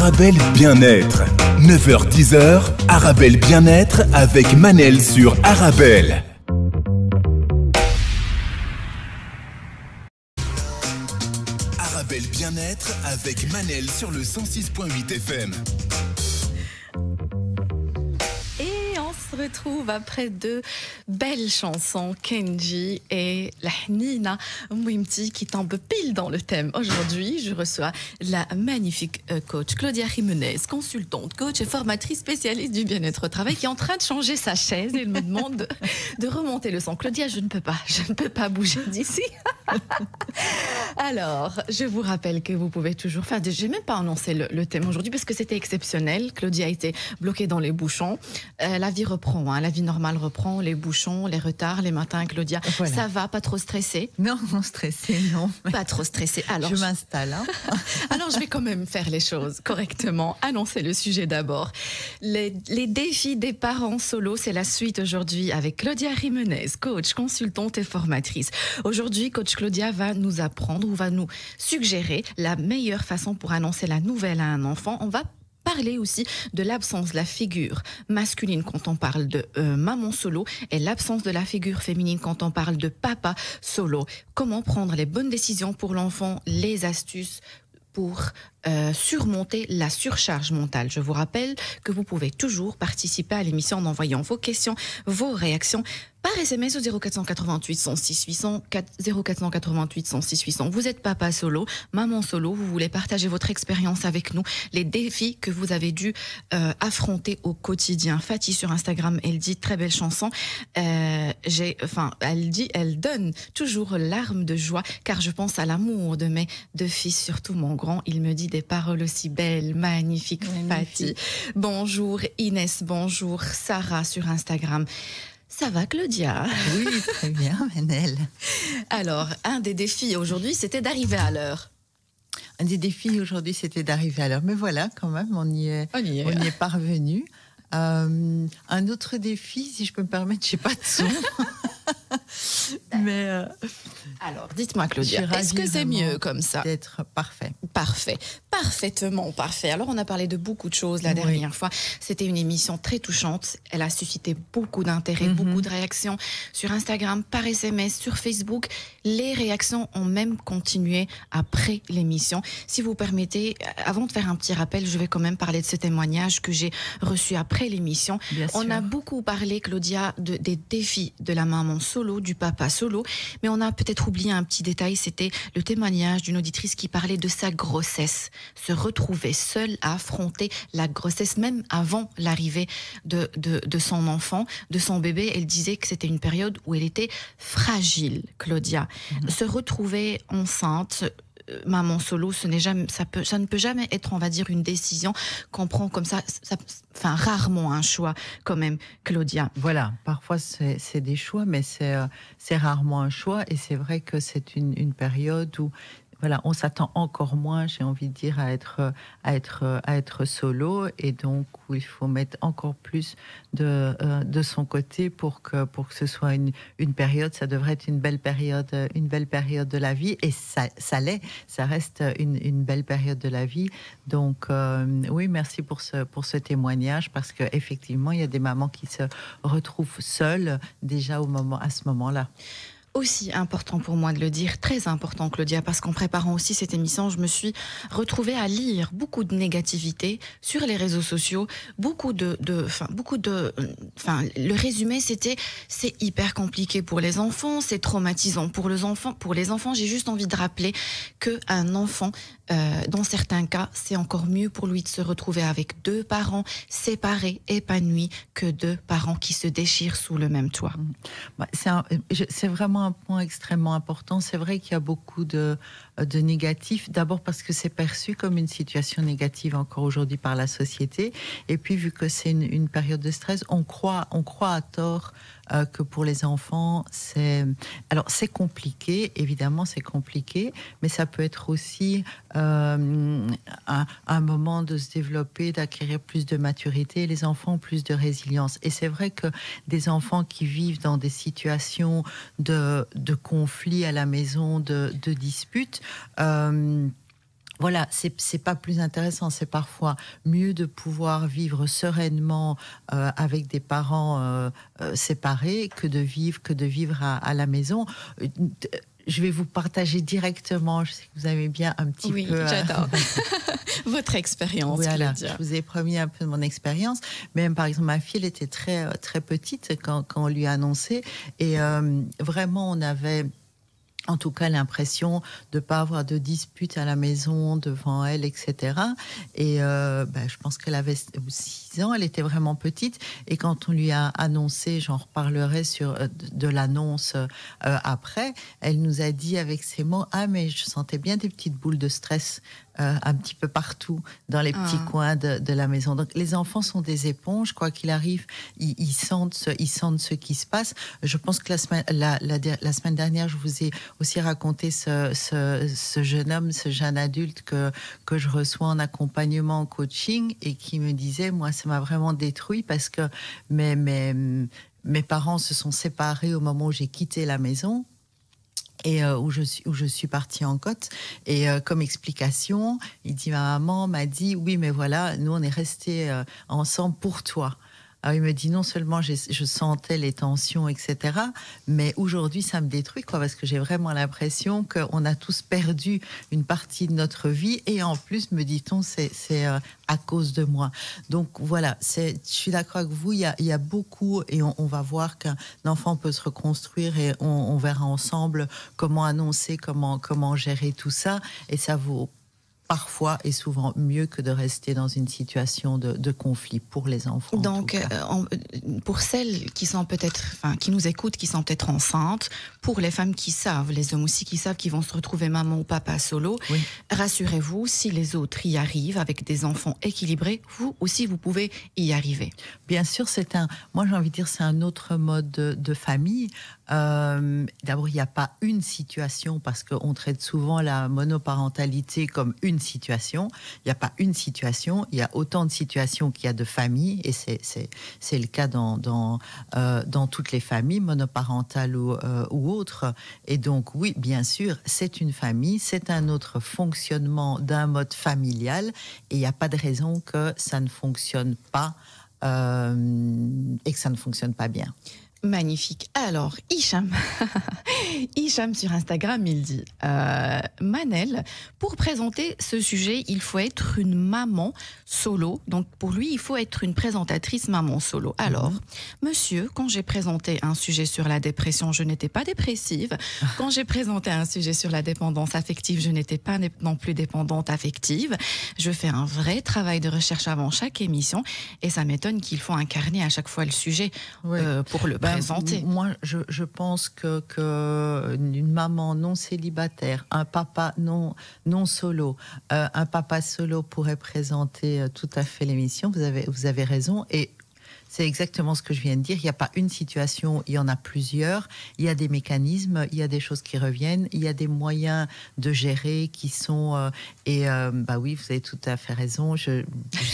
Arabelle Bien-être. 9h-10h, Arabelle Bien-être avec Manel sur Arabelle. Arabelle Bien-être avec Manel sur le 106.8 FM. On se retrouve après deux belles chansons, Kenji et la Hnina Mwimti, qui tombent pile dans le thème. Aujourd'hui, je reçois la magnifique coach Claudia Jiménez, consultante, coach et formatrice spécialiste du bien-être au travail, qui est en train de changer sa chaise et elle me demande de remonter le son. Claudia, je ne peux pas bouger d'ici. Alors, je vous rappelle que vous pouvez toujours faire j'ai même pas annoncé le thème aujourd'hui parce que c'était exceptionnel. Claudia a été bloquée dans les bouchons. La vie reprend, hein, la vie normale reprend, les bouchons, les retards, les matins, Claudia. Voilà. Ça va, pas trop stressé? Non, stressé, non. Pas trop stressé. Alors, je m'installe. Hein. Alors, je vais quand même faire les choses correctement. Annoncer le sujet d'abord. Les défis des parents solo, c'est la suite aujourd'hui avec Claudia Jiménez, coach, consultante et formatrice. Aujourd'hui, coach Claudia va nous apprendre ou va nous suggérer la meilleure façon pour annoncer la nouvelle à un enfant. On va parler aussi de l'absence de la figure masculine quand on parle de maman solo et l'absence de la figure féminine quand on parle de papa solo. Comment prendre les bonnes décisions pour l'enfant, les astuces pour surmonter la surcharge mentale. Je vous rappelle que vous pouvez toujours participer à l'émission en envoyant vos questions, vos réactions par SMS au 0488 106 800, 0488 106 800. Vous êtes papa solo, maman solo, vous voulez partager votre expérience avec nous, les défis que vous avez dû affronter au quotidien. Fatih sur Instagram, elle dit très belle chanson. Elle donne toujours larmes de joie car je pense à l'amour de mes deux fils, surtout mon grand. Il me dit des paroles aussi belles, magnifiques. Fatih. Bonjour Inès, bonjour Sarah sur Instagram. Ça va, Claudia? Oui, très bien, Manel. Alors, un des défis aujourd'hui, c'était d'arriver à l'heure. Un des défis aujourd'hui, c'était d'arriver à l'heure. Mais voilà, quand même, on y est parvenu. Un autre défi, si je peux me permettre, je n'ai pas de son. Mais alors, dites-moi, Claudia, est-ce que c'est mieux comme ça? D'être parfait. Parfait. Parfaitement parfait. Alors, on a parlé de beaucoup de choses la dernière fois. C'était une émission très touchante. Elle a suscité beaucoup d'intérêt, beaucoup de réactions sur Instagram, par SMS, sur Facebook. Les réactions ont même continué après l'émission. Si vous permettez, avant de faire un petit rappel, je vais quand même parler de ce témoignage que j'ai reçu après l'émission. On a beaucoup parlé, Claudia, des défis de la maman solo, du papa solo, mais on a peut-être oublié un petit détail, c'était le témoignage d'une auditrice qui parlait de sa grossesse, se retrouver seule à affronter la grossesse, même avant l'arrivée de son enfant, de son bébé. Elle disait que c'était une période où elle était fragile, Claudia. Se retrouver enceinte, maman solo, ça ne peut jamais être, on va dire, une décision qu'on prend comme ça, enfin rarement un choix quand même, Claudia. Voilà, parfois c'est des choix, mais c'est rarement un choix, et c'est vrai que c'est une période où voilà, on s'attend encore moins, j'ai envie de dire, à être solo, et donc où il faut mettre encore plus de son côté pour que ce soit une période. Ça devrait être une belle période de la vie, et ça l'est, ça reste une belle période de la vie. Donc oui, merci pour ce témoignage, parce que effectivement, il y a des mamans qui se retrouvent seules déjà à ce moment-là. Aussi important pour moi de le dire, très important, Claudia, parce qu'en préparant aussi cette émission, je me suis retrouvée à lire beaucoup de négativité sur les réseaux sociaux, le résumé c'était c'est hyper compliqué pour les enfants, c'est traumatisant pour les enfants. J'ai juste envie de rappeler que un enfant, dans certains cas, c'est encore mieux pour lui de se retrouver avec deux parents séparés, épanouis, que deux parents qui se déchirent sous le même toit. C'est vraiment un point extrêmement important. C'est vrai qu'il y a beaucoup de négatifs. D'abord parce que c'est perçu comme une situation négative encore aujourd'hui par la société. Et puis, vu que c'est une période de stress, on croit à tort que pour les enfants, c'est compliqué. Évidemment, c'est compliqué, mais ça peut être aussi un moment de se développer, d'acquérir plus de maturité. Les enfants ont plus de résilience. Et c'est vrai que des enfants qui vivent dans des situations de conflits à la maison, de disputes, voilà, c'est pas plus intéressant. C'est parfois mieux de pouvoir vivre sereinement avec des parents séparés que de vivre à la maison. Je vais vous partager directement. Je sais que vous avez bien un petit peu. Oui, j'adore votre expérience. Voilà, je vous ai promis un peu de mon expérience. Même par exemple, ma fille, elle était très très petite quand on lui a annoncé, et vraiment, on avait en tout cas l'impression de ne pas avoir de dispute à la maison devant elle, etc. Et je pense qu'elle avait 6 ans, elle était vraiment petite. Et quand on lui a annoncé, j'en reparlerai de l'annonce après, elle nous a dit avec ces mots, « Ah, mais je sentais bien des petites boules de stress un petit peu partout dans les petits coins de la maison. » Donc les enfants sont des éponges, quoi qu'il arrive, ils sentent ce qui se passe. Je pense que la semaine dernière, je vous ai aussi raconté ce jeune homme, ce jeune adulte que je reçois en accompagnement, en coaching, et qui me disait, moi, ça m'a vraiment détruit parce que mes parents se sont séparés au moment où j'ai quitté la maison. Et où je suis partie en côte, et comme explication, il dit, ma maman m'a dit, oui, mais voilà, nous on est restés ensemble pour toi. Alors il me dit, non seulement je sentais les tensions, etc., mais aujourd'hui ça me détruit, quoi, parce que j'ai vraiment l'impression qu'on a tous perdu une partie de notre vie, et en plus, me dit-on, c'est à cause de moi. Donc voilà, je suis d'accord avec vous, il y a beaucoup, et on va voir qu'un enfant peut se reconstruire, et on verra ensemble comment annoncer, comment gérer tout ça, et ça vaut parfois et souvent mieux que de rester dans une situation de conflit pour les enfants. Donc, pour celles qui sont qui nous écoutent, qui sont peut-être enceintes, pour les femmes qui savent, les hommes aussi qui savent qu'ils vont se retrouver maman ou papa solo, oui. Rassurez-vous, si les autres y arrivent avec des enfants équilibrés, vous aussi vous pouvez y arriver. Bien sûr, moi j'ai envie de dire, c'est un autre mode de famille. D'abord, il n'y a pas une situation, parce qu'on traite souvent la monoparentalité comme une situation. Il n'y a pas une situation, il y a autant de situations qu'il y a de familles, et c'est le cas dans toutes les familles, monoparentales ou autres. Et donc oui, bien sûr, c'est une famille, c'est un autre fonctionnement d'un mode familial, et il n'y a pas de raison que ça ne fonctionne pas et que ça ne fonctionne pas bien. Magnifique. Alors, Hicham, Hicham sur Instagram, il dit Manel, pour présenter ce sujet, il faut être une maman solo. Donc, pour lui, il faut être une présentatrice maman solo. Alors, monsieur, quand j'ai présenté un sujet sur la dépression, je n'étais pas dépressive. Quand j'ai présenté un sujet sur la dépendance affective, je n'étais pas non plus dépendante affective. Je fais un vrai travail de recherche avant chaque émission, et ça m'étonne qu'il faut incarner à chaque fois le sujet pour le présenter. Moi, je pense que une maman non célibataire, un papa non solo, un papa solo pourrait présenter tout à fait l'émission. Vous avez raison, et c'est exactement ce que je viens de dire. Il n'y a pas une situation, il y en a plusieurs. Il y a des mécanismes, il y a des choses qui reviennent, il y a des moyens de gérer qui sont... oui, vous avez tout à fait raison. Je ne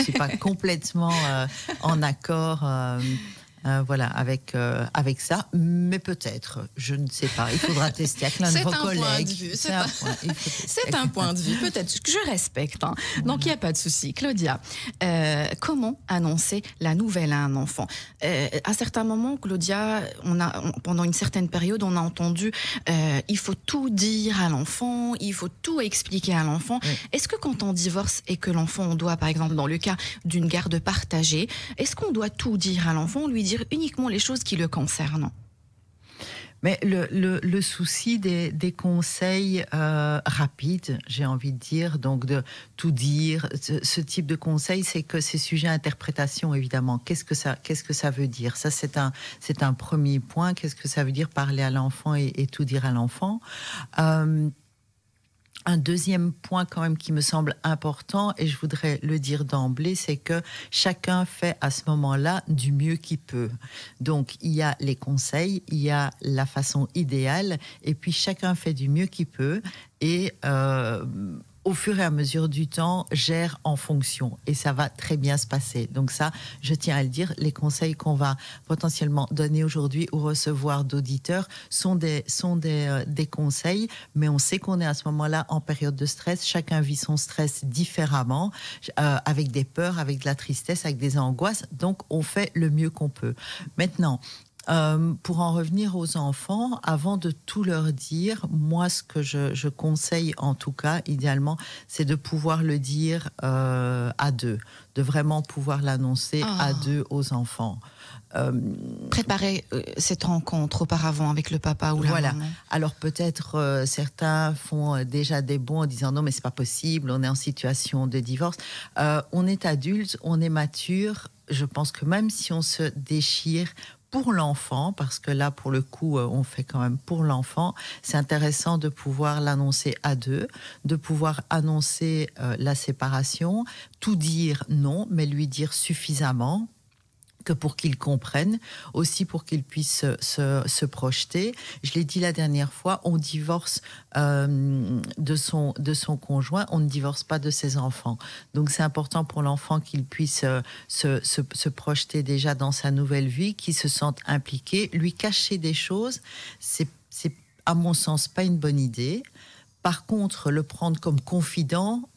suis pas complètement en accord... avec ça, mais peut-être, je ne sais pas, il faudra tester avec l'un de vos collègues. C'est un point de vue, peut-être, que je respecte, hein. Donc il n'y a pas de souci. Claudia, comment annoncer la nouvelle à un enfant? À certains moments, Claudia, pendant une certaine période, on a entendu il faut tout dire à l'enfant, il faut tout expliquer à l'enfant. Oui. Est-ce que quand on divorce et que l'enfant, on doit, par exemple, dans le cas d'une garde partagée, est-ce qu'on doit tout dire à l'enfant, lui dire uniquement les choses qui le concernent? Mais le souci des conseils rapides, j'ai envie de dire, donc de tout dire, ce type de conseils, c'est que c'est sujet à interprétation, évidemment. Qu'est-ce que ça veut dire? Ça, c'est un premier point. Qu'est-ce que ça veut dire parler à l'enfant et tout dire à l'enfant? Un deuxième point quand même qui me semble important, et je voudrais le dire d'emblée, c'est que chacun fait à ce moment-là du mieux qu'il peut. Donc il y a les conseils, il y a la façon idéale, et puis chacun fait du mieux qu'il peut, et au fur et à mesure du temps, gère en fonction. Et ça va très bien se passer. Donc ça, je tiens à le dire, les conseils qu'on va potentiellement donner aujourd'hui ou recevoir d'auditeurs sont des conseils, mais on sait qu'on est à ce moment-là en période de stress. Chacun vit son stress différemment, avec des peurs, avec de la tristesse, avec des angoisses. Donc, on fait le mieux qu'on peut. Maintenant, pour en revenir aux enfants, avant de tout leur dire, moi, ce que je conseille, en tout cas, idéalement, c'est de pouvoir le dire à deux, de vraiment pouvoir l'annoncer à deux aux enfants. Préparer cette rencontre auparavant avec le papa ou la maman. Alors peut-être certains font déjà des bons en disant non mais c'est pas possible, on est en situation de divorce. On est adulte, on est mature. Je pense que même si on se déchire pour l'enfant, parce que là, pour le coup, on fait quand même pour l'enfant, c'est intéressant de pouvoir l'annoncer à deux, de pouvoir annoncer la séparation, tout dire non, mais lui dire suffisamment que pour qu'il comprenne, aussi pour qu'il puisse se projeter. Je l'ai dit la dernière fois, on divorce de son conjoint, on ne divorce pas de ses enfants. Donc c'est important pour l'enfant qu'il puisse se projeter déjà dans sa nouvelle vie, qu'il se sente impliqué. Lui cacher des choses, c'est à mon sens pas une bonne idée. Par contre, le prendre comme confident,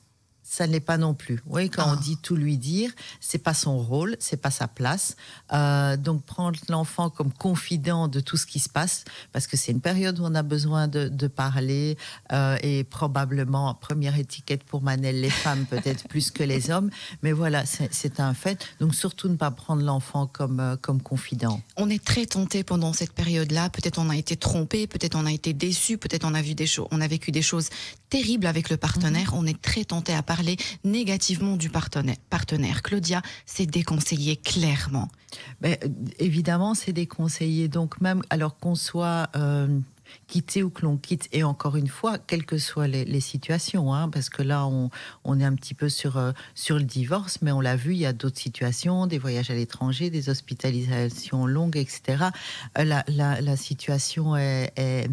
ça ne l'est pas non plus. Oui, quand on dit tout lui dire, c'est pas son rôle, c'est pas sa place. Donc prendre l'enfant comme confident de tout ce qui se passe, parce que c'est une période où on a besoin de parler, et probablement, première étiquette pour Manel, les femmes peut-être plus que les hommes, mais voilà, c'est un fait. Donc surtout ne pas prendre l'enfant comme confident. On est très tenté pendant cette période-là. Peut-être on a été trompé, peut-être on a été déçu, peut-être on a vécu des choses terribles avec le partenaire. On est très tenté à parler négativement du partenaire. Claudia, c'est déconseillé clairement. Ben, évidemment, c'est déconseillé. Donc même alors qu'on soit quitté ou que l'on quitte, et encore une fois, quelles que soient les situations, hein, parce que là, on est un petit peu sur le divorce, mais on l'a vu, il y a d'autres situations, des voyages à l'étranger, des hospitalisations longues, etc. La situation est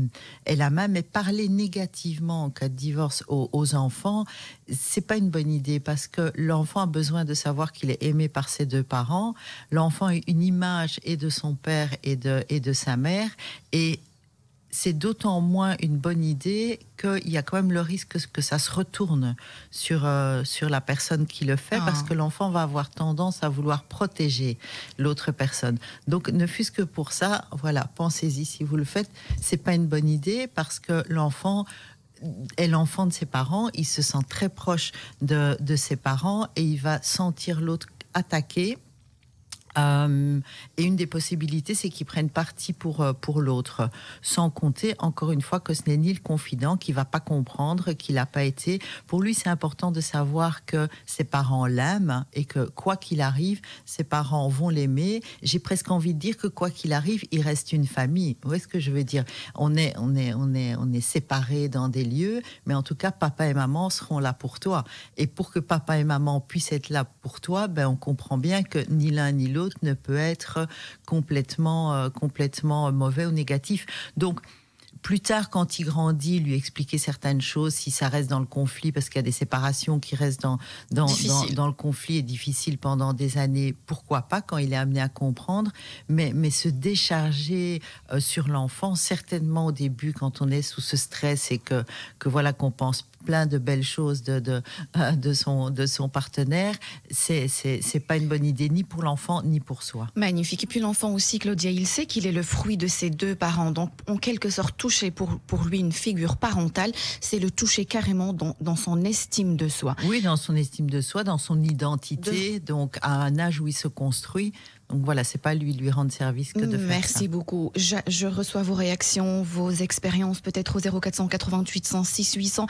la même, mais parler négativement en cas de divorce aux enfants, c'est pas une bonne idée, parce que l'enfant a besoin de savoir qu'il est aimé par ses deux parents. L'enfant a une image et de son père et de sa mère, et c'est d'autant moins une bonne idée qu'il y a quand même le risque que ça se retourne sur la personne qui le fait, parce que l'enfant va avoir tendance à vouloir protéger l'autre personne. Donc, ne fût-ce que pour ça, voilà, pensez-y si vous le faites. C'est pas une bonne idée, parce que l'enfant est l'enfant de ses parents, il se sent très proche de ses parents, et il va sentir l'autre attaqué. Et une des possibilités, c'est qu'ils prennent parti pour l'autre, sans compter, encore une fois, que ce n'est ni le confident qui va pas comprendre, qu'il n'a pas été. Pour lui, c'est important de savoir que ses parents l'aiment, et que quoi qu'il arrive, ses parents vont l'aimer. J'ai presque envie de dire que quoi qu'il arrive, il reste une famille. Vous voyez ce que je veux dire? On est séparés dans des lieux, mais en tout cas, papa et maman seront là pour toi. Et pour que papa et maman puissent être là pour toi, ben on comprend bien que ni l'un ni l'autre ne peut être complètement mauvais ou négatif. Donc, plus tard, quand il grandit, lui expliquer certaines choses, si ça reste dans le conflit, parce qu'il y a des séparations qui restent dans le conflit et difficiles pendant des années, pourquoi pas, quand il est amené à comprendre, mais se décharger sur l'enfant, certainement au début, quand on est sous ce stress et que voilà, qu'on pense plein de belles choses de son partenaire, c'est pas une bonne idée, ni pour l'enfant, ni pour soi. Magnifique. Et puis l'enfant aussi, Claudia, il sait qu'il est le fruit de ses deux parents. Donc, en quelque sorte, toucher pour lui une figure parentale, c'est le toucher carrément dans son estime de soi. Oui, dans son estime de soi, dans son identité, donc à un âge où il se construit. Donc voilà, c'est pas lui rendre service que de faire ça. Merci beaucoup. Je reçois vos réactions, vos expériences, peut-être au 0488 106 800,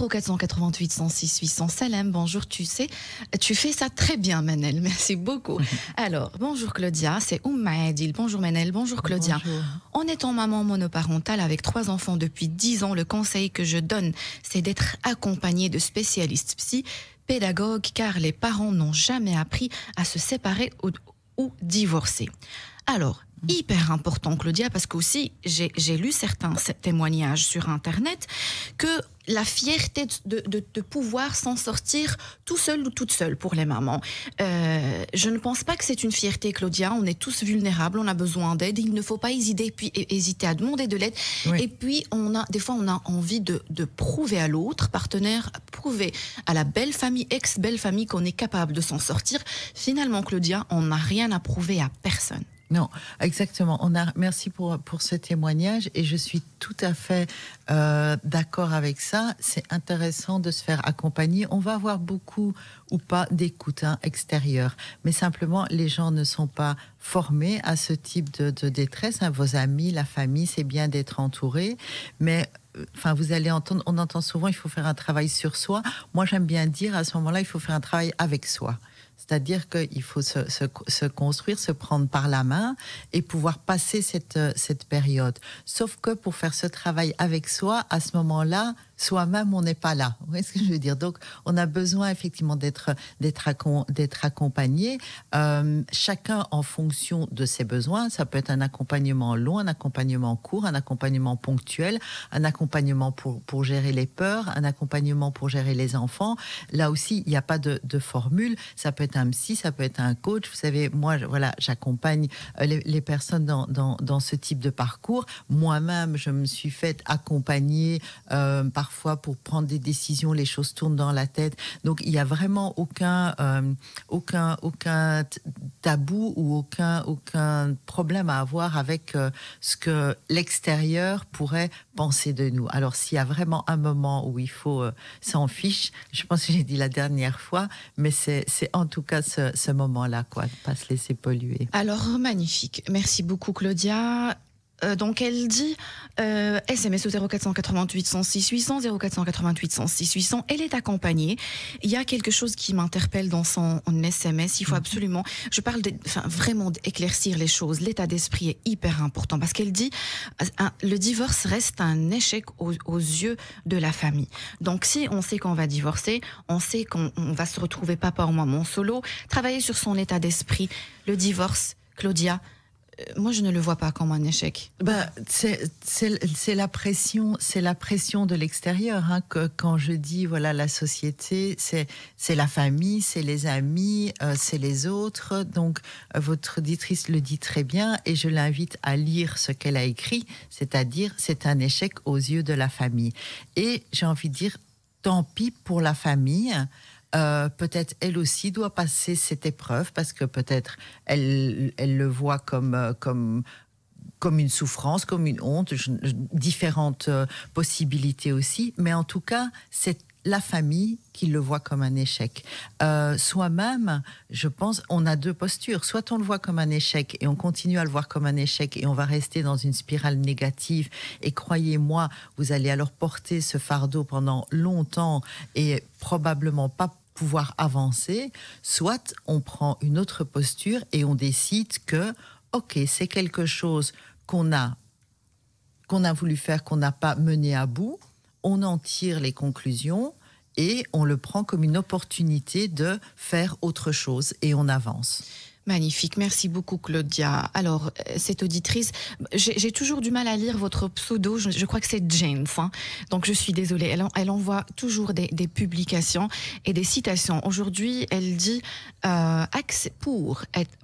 0488 106 800. Salam, bonjour, tu fais ça très bien, Manel. Merci beaucoup. Alors, bonjour Claudia, c'est Adil. Bonjour Manel, bonjour Claudia. Bonjour. En étant maman monoparentale avec 3 enfants depuis 10 ans, le conseil que je donne, c'est d'être accompagnée de spécialistes psy, pédagogues, car les parents n'ont jamais appris à se séparer ou divorcer. Alors, hyper important, Claudia, parce qu'aussi, j'ai lu certains témoignages sur Internet que la fierté de pouvoir s'en sortir tout seul ou toute seule pour les mamans. Je ne pense pas que c'est une fierté, Claudia. On est tous vulnérables, on a besoin d'aide. Il ne faut pas hésiter à demander de l'aide. Oui. Et puis, des fois, on a envie de prouver à l'autre partenaire, prouver à la belle famille, ex-belle famille qu'on est capable de s'en sortir. Finalement, Claudia, on n'a rien à prouver à personne. Non, exactement. Merci pour ce témoignage et je suis tout à fait d'accord avec ça. C'est intéressant de se faire accompagner. On va avoir beaucoup ou pas d'écoute extérieure, mais simplement les gens ne sont pas formés à ce type de détresse. Vos amis, la famille, c'est bien d'être entouré, mais enfin, vous allez entendre, on entend souvent il faut faire un travail sur soi. Moi, j'aime bien dire à ce moment-là, il faut faire un travail avec soi. C'est-à-dire qu'il faut se construire, se prendre par la main et pouvoir passer cette période. Sauf que pour faire ce travail avec soi, à ce moment-là, soi-même, on n'est pas là. Vous voyez ce que je veux dire? Donc, on a besoin effectivement d'être accompagné, chacun en fonction de ses besoins. Ça peut être un accompagnement long, un accompagnement court, un accompagnement ponctuel, un accompagnement pour gérer les peurs, un accompagnement pour gérer les enfants. Là aussi, il n'y a pas de formule. Ça peut être un psy, ça peut être un coach. Vous savez, moi, voilà, j'accompagne les personnes dans ce type de parcours. Moi-même, je me suis faite accompagner parfois pour prendre des décisions, les choses tournent dans la tête. Donc, il n'y a vraiment aucun tabou ou aucun problème à avoir avec ce que l'extérieur pourrait penser de nous. Alors, s'il y a vraiment un moment où il faut s'en fiche, je pense que j'ai dit la dernière fois, mais c'est en tout cas ce moment-là, quoi, de ne pas se laisser polluer. Alors, magnifique. Merci beaucoup, Claudia. Donc elle dit SMS au 0488 106 800 0488 106 800. Elle est accompagnée. Il y a quelque chose qui m'interpelle dans son SMS. Il faut absolument, je parle vraiment d'éclaircir les choses. L'état d'esprit est hyper important parce qu'elle dit le divorce reste un échec aux yeux de la famille. Donc si on sait qu'on va divorcer, on sait qu'on va se retrouver papa ou maman solo, travailler sur son état d'esprit. Le divorce, Claudia, moi, je ne le vois pas comme un échec. C'est la pression de l'extérieur. Hein, quand je dis voilà la société, c'est la famille, c'est les amis, c'est les autres. Donc votre auditrice le dit très bien, et je l'invite à lire ce qu'elle a écrit, c'est-à-dire c'est un échec aux yeux de la famille. Et j'ai envie de dire tant pis pour la famille. Peut-être elle aussi doit passer cette épreuve parce que peut-être elle le voit comme une souffrance, comme une honte, différentes possibilités aussi. Mais en tout cas, c'est la famille qui le voit comme un échec. Soi-même, je pense, on a deux postures. Soit on le voit comme un échec et on continue à le voir comme un échec et on va rester dans une spirale négative. Et croyez-moi, vous allez alors porter ce fardeau pendant longtemps et probablement pas pouvoir avancer. Soit on prend une autre posture et on décide que, ok, c'est quelque chose qu'on a voulu faire, qu'on n'a pas mené à bout. On en tire les conclusions et on le prend comme une opportunité de faire autre chose et on avance. Magnifique, merci beaucoup Claudia. Alors, cette auditrice, j'ai toujours du mal à lire votre pseudo, je crois que c'est James, hein. Donc je suis désolée, elle envoie toujours des publications et des citations. Aujourd'hui, elle dit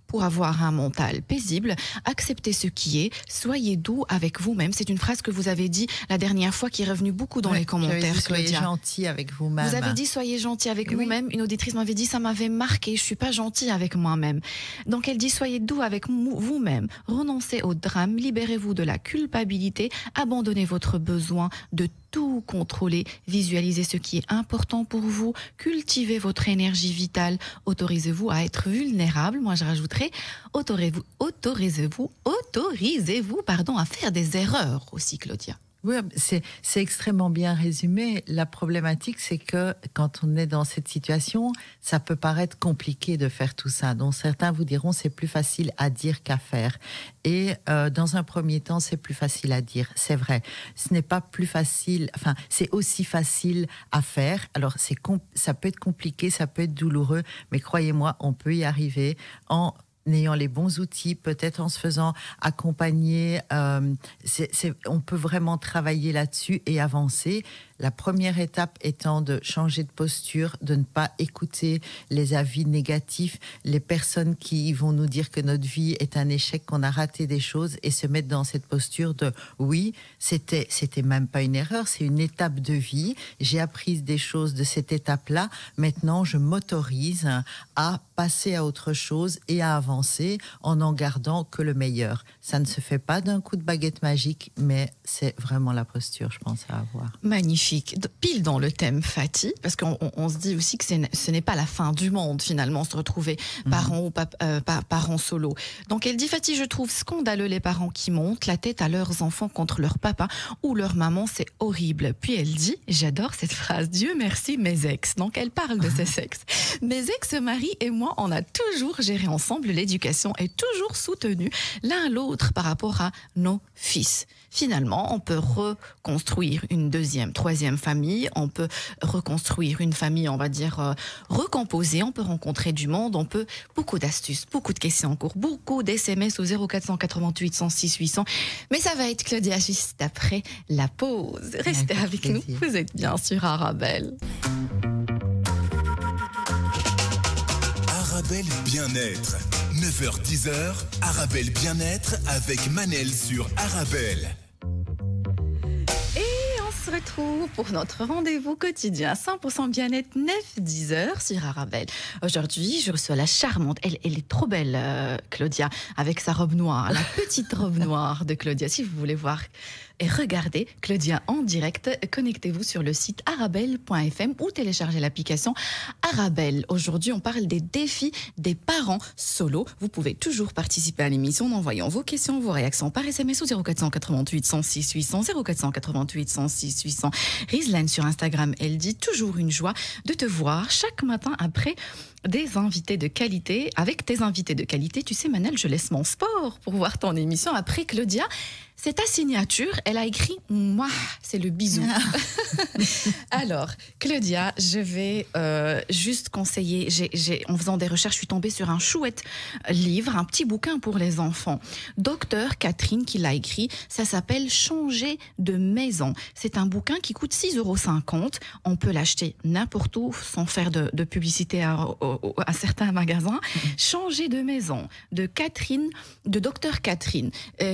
pour avoir un mental paisible, acceptez ce qui est, soyez doux avec vous-même. C'est une phrase que vous avez dit la dernière fois qui est revenue beaucoup dans les commentaires. Dit, soyez gentil avec vous-même. Vous avez dit soyez gentil avec vous-même. Une auditrice m'avait dit ça m'avait marqué, je suis pas gentille avec moi-même. Donc elle dit soyez doux avec vous-même, renoncez au drame, libérez-vous de la culpabilité, abandonnez votre besoin de tout contrôler, visualisez ce qui est important pour vous, cultivez votre énergie vitale, autorisez-vous à être vulnérable. Moi je rajouterais autorisez-vous à faire des erreurs aussi, Claudia. Oui, c'est extrêmement bien résumé. La problématique, c'est que quand on est dans cette situation, ça peut paraître compliqué de faire tout ça. Donc certains vous diront c'est plus facile à dire qu'à faire. Et dans un premier temps, c'est plus facile à dire. C'est vrai. Ce n'est pas plus facile. Enfin, c'est aussi facile à faire. Alors ça peut être compliqué, ça peut être douloureux, mais croyez-moi, on peut y arriver en ayant les bons outils, peut-être en se faisant accompagner. On peut vraiment travailler là-dessus et avancer. La première étape étant de changer de posture, de ne pas écouter les avis négatifs, les personnes qui vont nous dire que notre vie est un échec, qu'on a raté des choses, et se mettre dans cette posture de oui, c'était même pas une erreur, c'est une étape de vie. J'ai appris des choses de cette étape-là. Maintenant, je m'autorise à passer à autre chose et à avancer en gardant que le meilleur. Ça ne se fait pas d'un coup de baguette magique, mais c'est vraiment la posture, je pense, à avoir. Magnifique. Pile dans le thème, Fatih, parce qu'on se dit aussi que ce n'est pas la fin du monde, finalement, se retrouver parents ou parents solo. Donc elle dit, Fatih, je trouve scandaleux les parents qui montent la tête à leurs enfants contre leur papa ou leur maman, c'est horrible. Puis elle dit, j'adore cette phrase, Dieu merci mes ex. Donc elle parle de ses ex. Mes ex-maris et moi, on a toujours géré ensemble l'éducation et toujours soutenu l'un l'autre par rapport à nos fils. Finalement, on peut reconstruire une deuxième, troisième famille, on peut reconstruire une famille, on va dire, recomposée, on peut rencontrer du monde, on peut, beaucoup d'astuces, beaucoup de questions en cours, beaucoup d'SMS au 0488 106 800. Mais ça va être Claudia juste après la pause. Restez avec nous, vous êtes bien sur Arabelle. Arabelle Bien-être. 9h-10h, Arabelle Bien-être avec Manel sur Arabelle. On se retrouve pour notre rendez-vous quotidien 100% bien-être 9-10h sur Arabelle. Aujourd'hui, je reçois la charmante, elle est trop belle, Claudia, avec sa robe noire, la petite robe noire de Claudia. Si vous voulez voir et regarder Claudia en direct, connectez-vous sur le site arabelle.fm ou téléchargez l'application Arabelle. Aujourd'hui, on parle des défis des parents solo. Vous pouvez toujours participer à l'émission en envoyant vos questions, vos réactions par SMS au 0488 106 800, 0488 106 800. Rizlan sur Instagram, elle dit toujours une joie de te voir chaque matin après des invités de qualité. Avec tes invités de qualité, tu sais Manel, je laisse mon sport pour voir ton émission. Après Claudia, c'est ta signature, elle a écrit « Mouah », c'est le bisou. Alors, Claudia, je vais juste conseiller, en faisant des recherches, je suis tombée sur un chouette livre, un petit bouquin pour les enfants. Docteur Catherine qui l'a écrit, ça s'appelle « Changer de maison ». C'est un bouquin qui coûte 6,50 €. On peut l'acheter n'importe où, sans faire de publicité à certains magasins. « Changer de maison » de Docteur Catherine.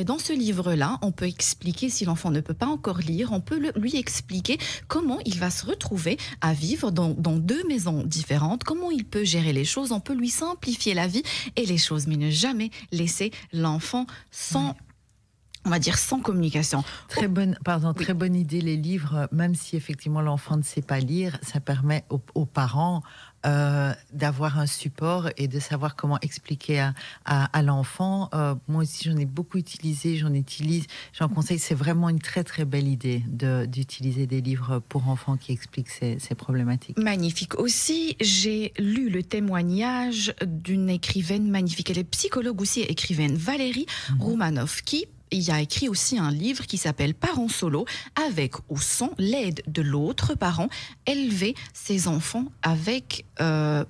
Dans ce livre-là, on peut expliquer, si l'enfant ne peut pas encore lire, on peut lui expliquer comment il va se retrouver à vivre dans deux maisons différentes, comment il peut gérer les choses, on peut lui simplifier la vie et les choses, mais ne jamais laisser l'enfant sans... On va dire sans communication. Très bonne idée, les livres, même si effectivement l'enfant ne sait pas lire, ça permet aux parents d'avoir un support et de savoir comment expliquer à l'enfant. Moi aussi, j'en ai beaucoup utilisé, j'en conseille. C'est vraiment une très très belle idée d'utiliser des livres pour enfants qui expliquent ces problématiques. Magnifique. Aussi, j'ai lu le témoignage d'une écrivaine magnifique. Elle est psychologue aussi, écrivaine, Valérie Roumanoff, qui il a écrit aussi un livre qui s'appelle Parents solo, avec ou sans l'aide de l'autre parent, élever ses enfants avec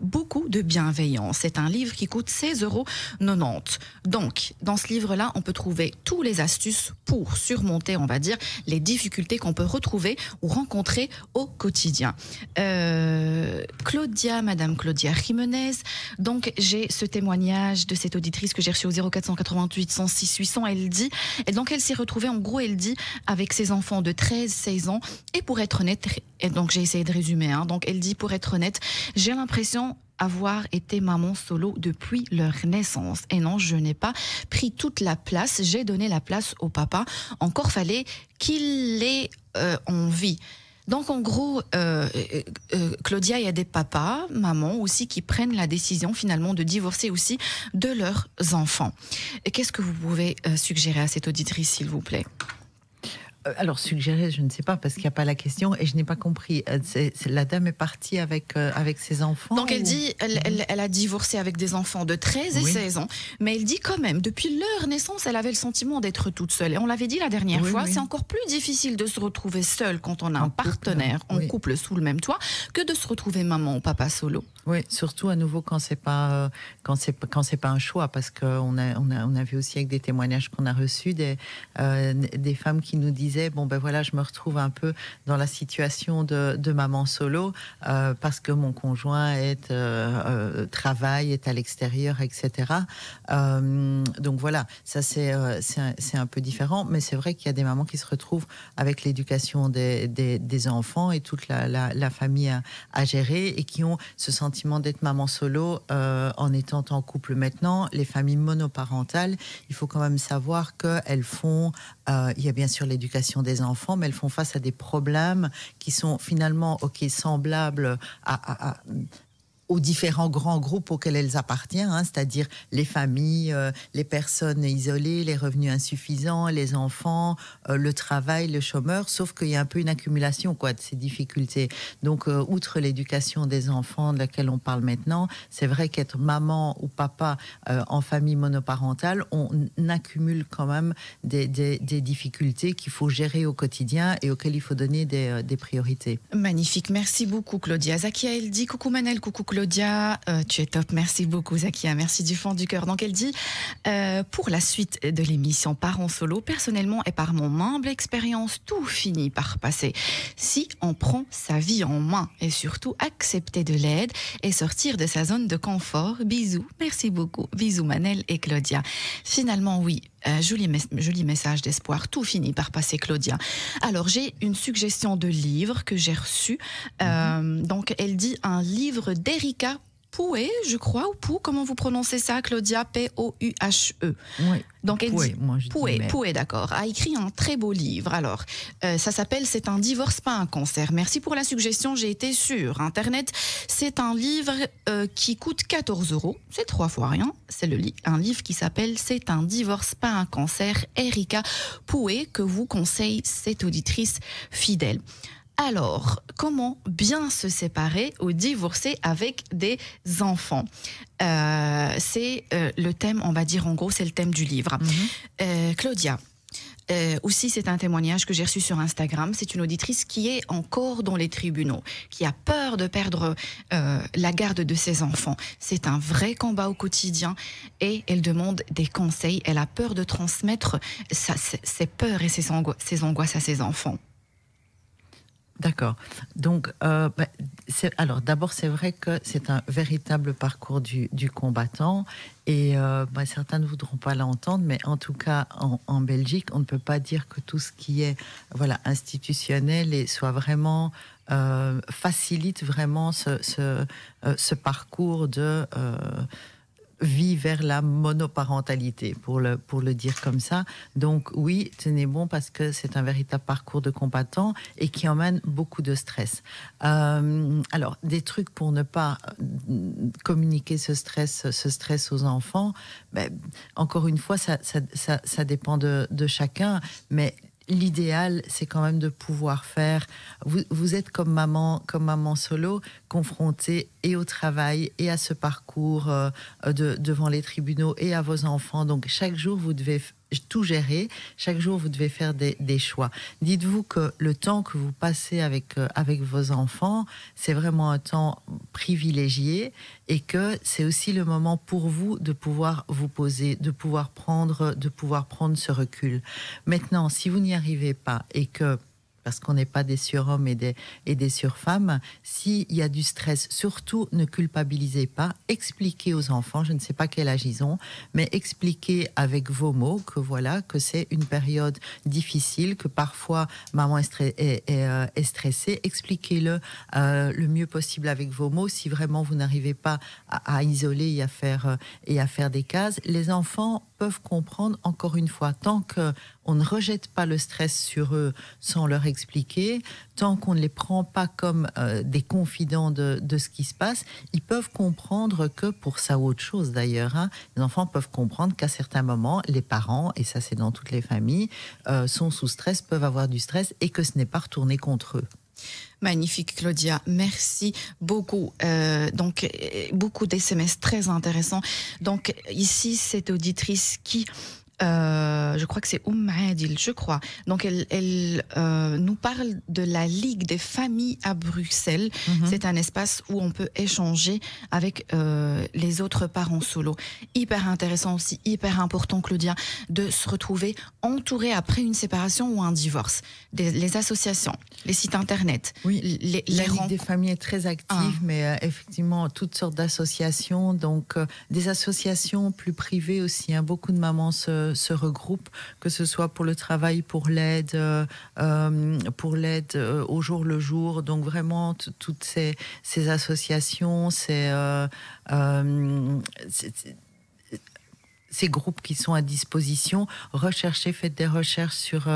beaucoup de bienveillance. C'est un livre qui coûte 16,90 €. Donc, dans ce livre-là, on peut trouver toutes les astuces pour surmonter, on va dire, les difficultés qu'on peut retrouver ou rencontrer au quotidien. Madame Claudia Jimenez, donc j'ai ce témoignage de cette auditrice que j'ai reçu au 0488 106 800, elle dit... Et donc, elle s'est retrouvée, en gros, elle dit, avec ses enfants de 13-16 ans. Et pour être honnête, et donc j'ai essayé de résumer, donc elle dit, pour être honnête, j'ai l'impression avoir été maman solo depuis leur naissance. Et non, je n'ai pas pris toute la place, j'ai donné la place au papa. Encore fallait qu'il ait envie. Donc, en gros, Claudia, il y a des papas, mamans aussi, qui prennent la décision finalement de divorcer aussi de leurs enfants. Qu'est-ce que vous pouvez suggérer à cette auditrice, s'il vous plaît ? Alors, suggérer, je ne sais pas, parce qu'il n'y a pas la question, et je n'ai pas compris. La dame est partie avec ses enfants? Donc elle dit, elle a divorcé avec des enfants de 13 et 16 ans, mais elle dit quand même, depuis leur naissance, elle avait le sentiment d'être toute seule. Et on l'avait dit la dernière fois, c'est encore plus difficile de se retrouver seule quand on a un partenaire en couple sous le même toit, que de se retrouver maman ou papa solo. Oui, surtout à nouveau quand c'est pas un choix, parce qu'on a vu aussi avec des témoignages qu'on a reçus des femmes qui nous disaient bon ben voilà, je me retrouve un peu dans la situation de maman solo parce que mon conjoint travaille, est à l'extérieur, etc. Donc voilà, ça c'est un peu différent, mais c'est vrai qu'il y a des mamans qui se retrouvent avec l'éducation des enfants et toute la famille à gérer, et qui ont ce sentiment d'être maman solo en étant en couple. Maintenant, les familles monoparentales, il faut quand même savoir qu'elles font, il y a bien sûr l'éducation des enfants, mais elles font face à des problèmes qui sont finalement semblables aux différents grands groupes auxquels elles appartiennent, c'est-à-dire les familles, les personnes isolées, les revenus insuffisants, les enfants, le travail, le chômeur, sauf qu'il y a un peu une accumulation de ces difficultés. Donc, outre l'éducation des enfants de laquelle on parle maintenant, c'est vrai qu'être maman ou papa en famille monoparentale, on accumule quand même des difficultés qu'il faut gérer au quotidien et auxquelles il faut donner des priorités. Magnifique, merci beaucoup Claudia. Zakia, elle dit coucou Manel, coucou Claudia, tu es top, merci beaucoup Zakia, merci du fond du cœur. Donc elle dit, pour la suite de l'émission Parents Solo, personnellement et par mon humble expérience, tout finit par passer. Si on prend sa vie en main et surtout accepter de l'aide et sortir de sa zone de confort. Bisous, merci beaucoup, bisous Manel et Claudia. Finalement oui, joli message d'espoir, tout finit par passer Claudia. Alors j'ai une suggestion de livre que j'ai reçu, donc elle dit un livre d'Erika Poué, je crois, ou Pou, comment vous prononcez ça, Claudia? P-O-U-H-E. Oui. Donc elle dit, Poué, Poué, d'accord, a écrit un très beau livre. Alors, ça s'appelle C'est un divorce, pas un cancer. Merci pour la suggestion, j'ai été sur Internet. C'est un livre qui coûte 14 €, c'est 3 fois rien. C'est un livre qui s'appelle C'est un divorce, pas un cancer. Erika Poué, que vous conseille cette auditrice fidèle. Alors, comment bien se séparer ou divorcer avec des enfants? C'est le thème, on va dire en gros, c'est le thème du livre. Claudia, aussi c'est un témoignage que j'ai reçu sur Instagram. C'est une auditrice qui est encore dans les tribunaux, qui a peur de perdre la garde de ses enfants. C'est un vrai combat au quotidien et elle demande des conseils. Elle a peur de transmettre ses peurs et ses angoisses à ses enfants. D'accord. Donc, alors d'abord, c'est vrai que c'est un véritable parcours du combattant, et certains ne voudront pas l'entendre, mais en tout cas, en Belgique, on ne peut pas dire que tout ce qui est institutionnel et soit vraiment facilite vraiment ce parcours de vie vers la monoparentalité, pour le dire comme ça. Donc oui, tenez bon, parce que c'est un véritable parcours de combattant et qui emmène beaucoup de stress. Alors, des trucs pour ne pas communiquer ce stress aux enfants, encore une fois, ça dépend de chacun, mais l'idéal, c'est quand même de pouvoir faire. Vous êtes comme maman solo, confrontée et au travail et à ce parcours devant les tribunaux et à vos enfants. Donc chaque jour, vous devez tout gérer. Chaque jour, vous devez faire des choix. Dites-vous que le temps que vous passez avec vos enfants, c'est vraiment un temps privilégié, et que c'est aussi le moment pour vous de pouvoir vous poser, de pouvoir prendre ce recul. Maintenant, si vous n'y arrivez pas, et que parce qu'on n'est pas des surhommes et des surfemmes, s'il y a du stress, surtout ne culpabilisez pas, expliquez aux enfants, je ne sais pas quel âge ils ont, mais expliquez avec vos mots que c'est une période difficile, que parfois maman est stressée. Expliquez-le le mieux possible avec vos mots. Si vraiment vous n'arrivez pas à isoler et à faire des cases, les enfants peuvent comprendre, encore une fois, tant qu'on ne rejette pas le stress sur eux sans leur expliquer, tant qu'on ne les prend pas comme des confidents de ce qui se passe, ils peuvent comprendre que, pour ça ou autre chose d'ailleurs, les enfants peuvent comprendre qu'à certains moments, les parents, et ça c'est dans toutes les familles, sont sous stress, peuvent avoir du stress et que ce n'est pas retourné contre eux. Magnifique, Claudia. Merci beaucoup. Donc, beaucoup d'SMS très intéressants. Donc, ici, cette auditrice qui... je crois que c'est Adil, je crois. Donc, elle nous parle de la Ligue des familles à Bruxelles. C'est un espace où on peut échanger avec les autres parents solo. Hyper intéressant aussi, hyper important, Claudia, de se retrouver entouré après une séparation ou un divorce. Les associations, les sites internet. Oui, la Ligue des familles est très active, mais effectivement, toutes sortes d'associations. Donc, des associations plus privées aussi. Beaucoup de mamans se regroupent, que ce soit pour le travail, pour l'aide au jour le jour. Donc vraiment, toutes ces associations, ces groupes qui sont à disposition, recherchez, faites des recherches sur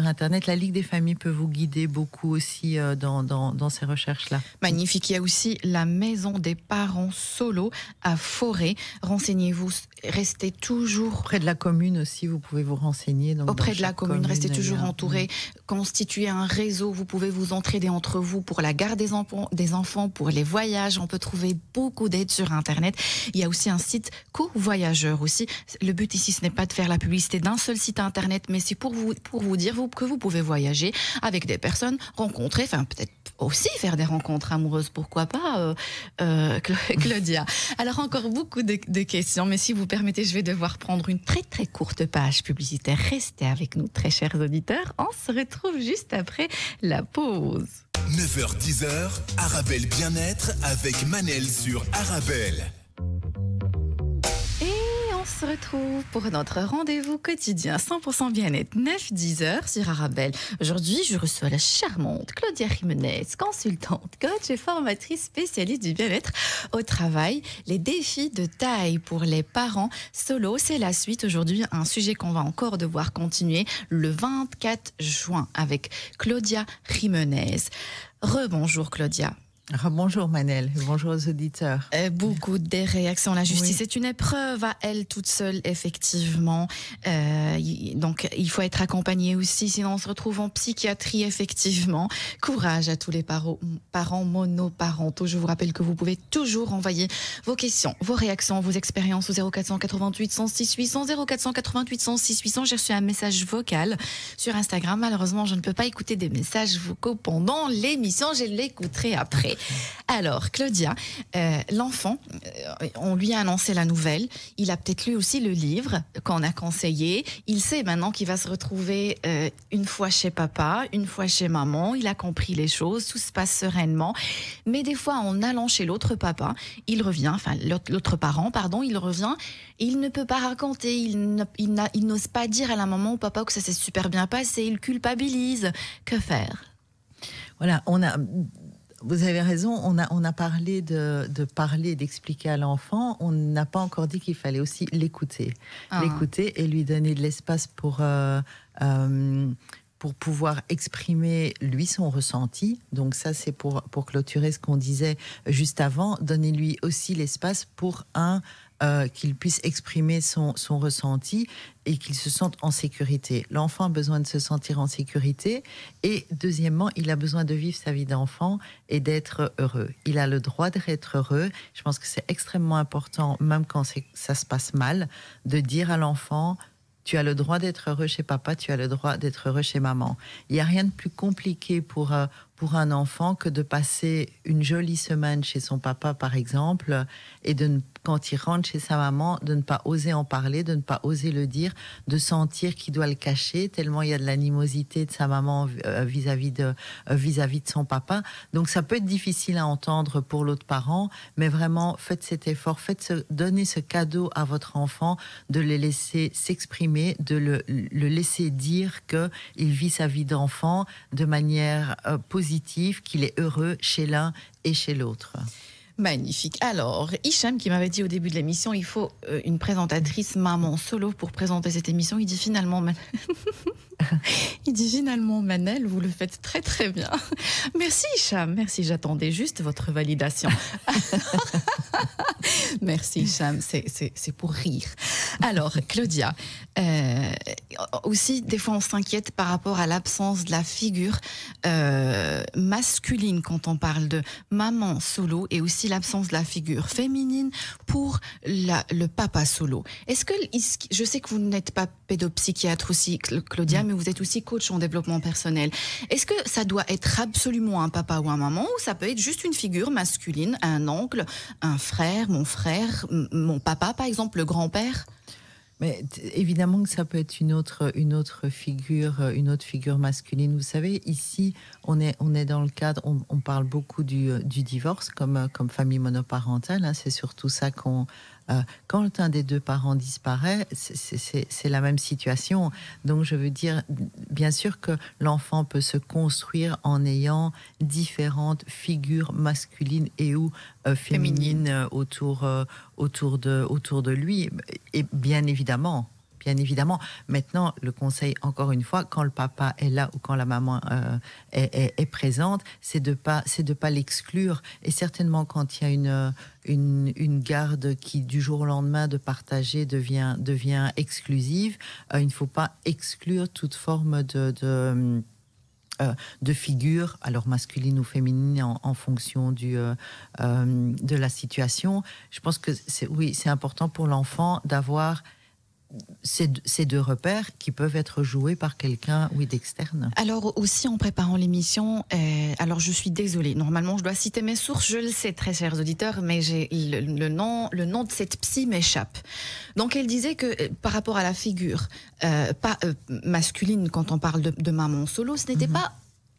Internet. La Ligue des familles peut vous guider beaucoup aussi dans ces recherches-là. Magnifique. Il y a aussi la Maison des parents solo à Forêt. Renseignez-vous, restez toujours... Auprès de la commune aussi, vous pouvez vous renseigner. Donc auprès de la commune, restez toujours entouré. Constituez un réseau, vous pouvez vous entraider entre vous pour la garde des enfants, pour les voyages. On peut trouver beaucoup d'aide sur Internet. Il y a aussi un site co-voyageur aussi. Le but ici, ce n'est pas de faire la publicité d'un seul site Internet, mais c'est pour vous dire que vous pouvez voyager avec des personnes, rencontrer, enfin peut-être aussi faire des rencontres amoureuses, pourquoi pas, Claudia. Alors encore beaucoup de questions, mais si vous permettez, je vais devoir prendre une très très courte page publicitaire. Restez avec nous, très chers auditeurs. On se retrouve juste après la pause. 9h-10h, Arabelle Bien-être avec Manel sur Arabelle. On se retrouve pour notre rendez-vous quotidien 100% bien-être 9-10h sur Arabelle. Aujourd'hui, je reçois la charmante Claudia Jiménez, consultante, coach et formatrice spécialiste du bien-être au travail. Les défis de taille pour les parents solo, c'est la suite. Aujourd'hui, un sujet qu'on va encore devoir continuer le 24 juin avec Claudia Jiménez. Rebonjour Claudia. Bonjour Manel, bonjour aux auditeurs. Beaucoup des réactions. La justice est une épreuve à elle toute seule, effectivement. Donc, il faut être accompagné aussi, sinon on se retrouve en psychiatrie, effectivement. Courage à tous les parents monoparentaux. Je vous rappelle que vous pouvez toujours envoyer vos questions, vos réactions, vos expériences au 0488 106 800, 0488 106 800. J'ai reçu un message vocal sur Instagram. Malheureusement, je ne peux pas écouter des messages vocaux pendant l'émission. Je l'écouterai après. Alors, Claudia, l'enfant, on lui a annoncé la nouvelle. Il a peut-être lu aussi le livre qu'on a conseillé. Il sait maintenant qu'il va se retrouver une fois chez papa, une fois chez maman. Il a compris les choses, tout se passe sereinement. Mais des fois, en allant chez l'autre papa, il revient, enfin l'autre parent, pardon, il revient et il ne peut pas raconter. Il n'ose pas dire à la maman ou au papa que ça s'est super bien passé. Il culpabilise. Que faire? Voilà, vous avez raison, on a parlé de parler, d'expliquer à l'enfant. On n'a pas encore dit qu'il fallait aussi l'écouter. L'écouter et lui donner de l'espace pour pouvoir exprimer, lui, son ressenti. Donc ça, c'est pour clôturer ce qu'on disait juste avant. Donnez-lui aussi l'espace pour qu'il puisse exprimer son ressenti et qu'il se sente en sécurité. L'enfant a besoin de se sentir en sécurité et deuxièmement, il a besoin de vivre sa vie d'enfant et d'être heureux. Il a le droit d'être heureux. Je pense que c'est extrêmement important, même quand ça se passe mal, de dire à l'enfant: tu as le droit d'être heureux chez papa, tu as le droit d'être heureux chez maman. Il n'y a rien de plus compliqué pour un enfant que de passer une jolie semaine chez son papa, par exemple, et quand il rentre chez sa maman, de ne pas oser en parler, de ne pas oser le dire, de sentir qu'il doit le cacher, tellement il y a de l'animosité de sa maman vis-à-vis de son papa. Donc ça peut être difficile à entendre pour l'autre parent, mais vraiment, faites cet effort, donnez ce cadeau à votre enfant, de le laisser s'exprimer, de le laisser dire qu'il vit sa vie d'enfant de manière positive, qu'il est heureux chez l'un et chez l'autre. Magnifique. Alors, Hicham qui m'avait dit au début de l'émission, il faut une présentatrice maman solo pour présenter cette émission. Il dit finalement, Manel, vous le faites très très bien. Merci Hicham, merci. J'attendais juste votre validation. Merci Hicham, c'est pour rire. Alors, Claudia, aussi des fois on s'inquiète par rapport à l'absence de la figure masculine quand on parle de maman solo et aussi l'absence de la figure féminine pour le papa solo. Est-ce que, je sais que vous n'êtes pas pédopsychiatre aussi, Claudia, mais vous êtes aussi coach en développement personnel. Est-ce que ça doit être absolument un papa ou un maman, ou ça peut être juste une figure masculine, un oncle, un frère, mon papa par exemple, le grand-père? Mais évidemment que ça peut être une autre figure masculine. Vous savez, ici, on est dans le cadre, on parle beaucoup du divorce comme famille monoparentale. Hein, c'est surtout ça qu'on... quand un des deux parents disparaît, c'est la même situation. Donc, je veux dire, bien sûr que l'enfant peut se construire en ayant différentes figures masculines et ou féminines autour de lui. Et bien évidemment. Maintenant, le conseil, encore une fois, quand le papa est là ou quand la maman est présente, c'est de pas l'exclure. Et certainement, quand il y a une garde qui, du jour au lendemain, de partager devient exclusive, il ne faut pas exclure toute forme de figure, alors masculine ou féminine, en fonction de la situation. Je pense que c'est important pour l'enfant d'avoir ces deux repères qui peuvent être joués par quelqu'un, d'externe. Alors aussi, en préparant l'émission, alors je suis désolée, normalement je dois citer mes sources, je le sais très chers auditeurs, mais le nom de cette psy m'échappe. Donc elle disait que par rapport à la figure masculine, quand on parle de maman solo, ce n'était pas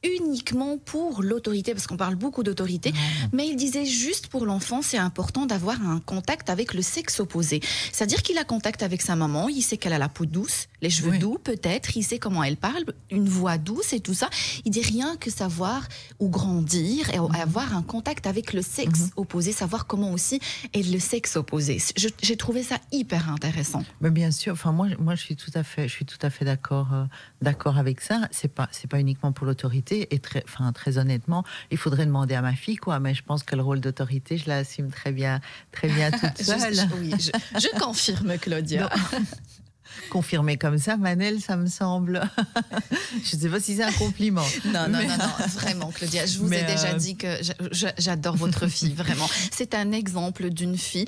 uniquement pour l'autorité, parce qu'on parle beaucoup d'autorité, mais il disait juste pour l'enfant, c'est important d'avoir un contact avec le sexe opposé. C'est-à-dire qu'il a contact avec sa maman, il sait qu'elle a la peau douce, les cheveux doux peut-être, il sait comment elle parle, une voix douce et tout ça. Il dit rien que savoir ou grandir et avoir un contact avec le sexe opposé, savoir comment aussi est le sexe opposé. J'ai trouvé ça hyper intéressant. Mais bien sûr, enfin moi je suis tout à fait d'accord avec ça. C'est pas uniquement pour l'autorité. Et très honnêtement, il faudrait demander à ma fille, mais je pense que le rôle d'autorité, je l'assume très bien toute seule. Je confirme, Claudia. Confirmer comme ça, Manel, ça me semble... je ne sais pas si c'est un compliment. Non, vraiment, Claudia. Je vous ai déjà dit que j'adore votre fille, vraiment. C'est un exemple d'une fille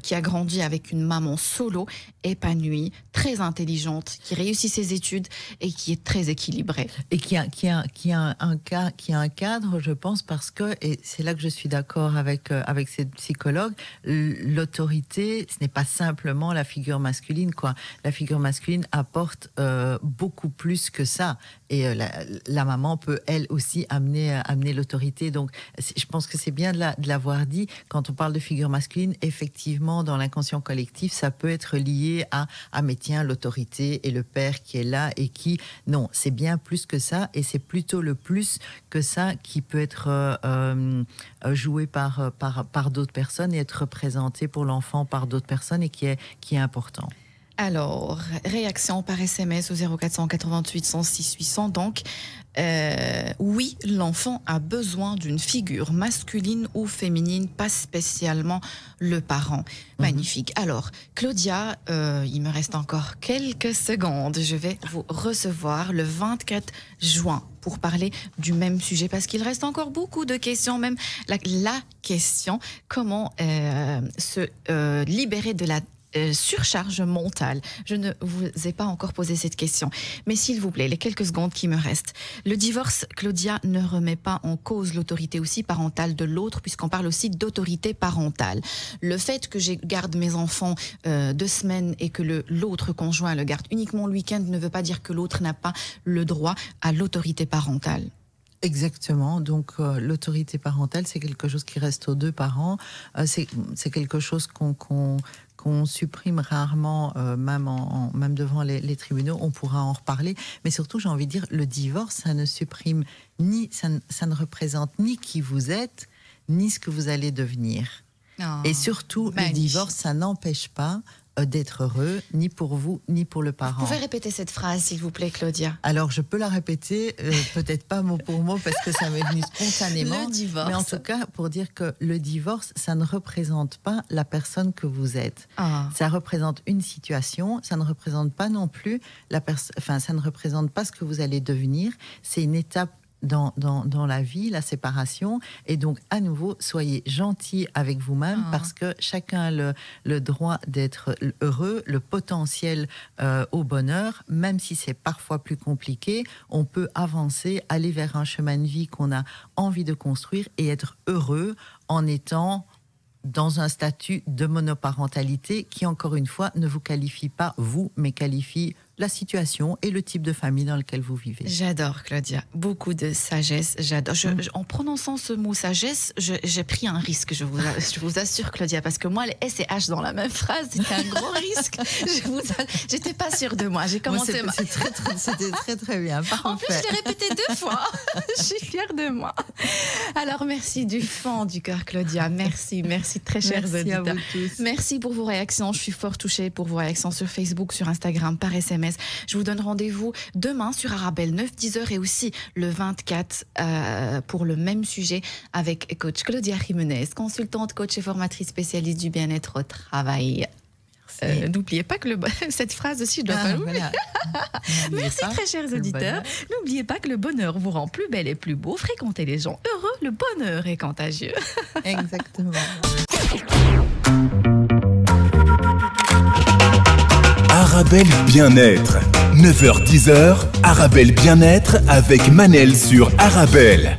qui a grandi avec une maman solo, épanouie, très intelligente, qui réussit ses études et qui est très équilibrée. Et qui a un cadre, je pense, parce que, et c'est là que je suis d'accord avec cette psychologue, l'autorité, ce n'est pas simplement la figure masculine, La figure masculine apporte beaucoup plus que ça. Et la maman peut, elle aussi, amener l'autorité. Donc, je pense que c'est bien de l'avoir dit. Quand on parle de figure masculine, effectivement, dans l'inconscient collectif, ça peut être lié à mais tiens, l'autorité et le père qui est là et qui... Non, c'est bien plus que ça. Et c'est plutôt le plus que ça qui peut être joué par d'autres personnes et être représenté pour l'enfant par d'autres personnes et qui est important. Alors, réaction par SMS au 0488 106 800. Donc, oui, l'enfant a besoin d'une figure masculine ou féminine, pas spécialement le parent. Magnifique. Alors, Claudia, il me reste encore quelques secondes. Je vais vous recevoir le 24 juin pour parler du même sujet, parce qu'il reste encore beaucoup de questions, même la question, comment se libérer de la surcharge mentale. Je ne vous ai pas encore posé cette question. Mais s'il vous plaît, les quelques secondes qui me restent. Le divorce, Claudia, ne remet pas en cause l'autorité aussi parentale de l'autre, puisqu'on parle aussi d'autorité parentale. Le fait que je garde mes enfants 2 semaines et que l'autre conjoint le garde uniquement le week-end ne veut pas dire que l'autre n'a pas le droit à l'autorité parentale. Exactement. Donc, l'autorité parentale, c'est quelque chose qui reste aux 2 parents. C'est quelque chose qu'on supprime rarement, même devant les tribunaux. On pourra en reparler. Mais surtout, j'ai envie de dire, le divorce, ça ne supprime ça ne représente ni qui vous êtes, ni ce que vous allez devenir. Oh, et surtout, magnifique. le divorce, ça n'empêche pas d'être heureux, ni pour vous, ni pour le parent. Vous pouvez répéter cette phrase, s'il vous plaît, Claudia? Alors, je peux la répéter, peut-être pas mot pour mot, parce que ça m'est venu spontanément. Le divorce. Mais en tout cas, pour dire que le divorce, ça ne représente pas la personne que vous êtes. Ah. Ça représente une situation, ça ne représente pas non plus ça ne représente pas ce que vous allez devenir. C'est une étape dans la vie, la séparation. Et donc, à nouveau, soyez gentils avec vous-même parce que chacun a le droit d'être heureux, le potentiel au bonheur, même si c'est parfois plus compliqué. On peut avancer, aller vers un chemin de vie qu'on a envie de construire et être heureux en étant dans un statut de monoparentalité qui, encore une fois, ne vous qualifie pas vous, mais qualifie la situation et le type de famille dans lequel vous vivez. J'adore, Claudia. Beaucoup de sagesse. J'adore. En prononçant ce mot sagesse, j'ai pris un risque, je vous assure, Claudia, parce que moi, les S et H dans la même phrase, c'était un gros risque. J'étais pas sûre de moi. J'ai commencé. C'était très, très bien. Parfait. En plus, je l'ai répété 2 fois. Je suis fière de moi. Alors, merci du fond du cœur, Claudia. Merci, très chers auditeurs. Merci à vous tous. Merci pour vos réactions. Je suis fort touchée pour vos réactions sur Facebook, sur Instagram, par SMS. Je vous donne rendez-vous demain sur Arabelle 9-10h et aussi le 24 pour le même sujet avec coach Claudia Jiménez, consultante, coach et formatrice spécialiste du bien-être au travail. N'oubliez pas que cette phrase aussi, je dois pas l'oublier. Voilà. Merci très chers auditeurs. N'oubliez pas que le bonheur vous rend plus belle et plus beau. Fréquentez les gens heureux, le bonheur est contagieux. Exactement. Arabelle Bien-être. 9h-10h, Arabelle Bien-être avec Manel sur Arabelle.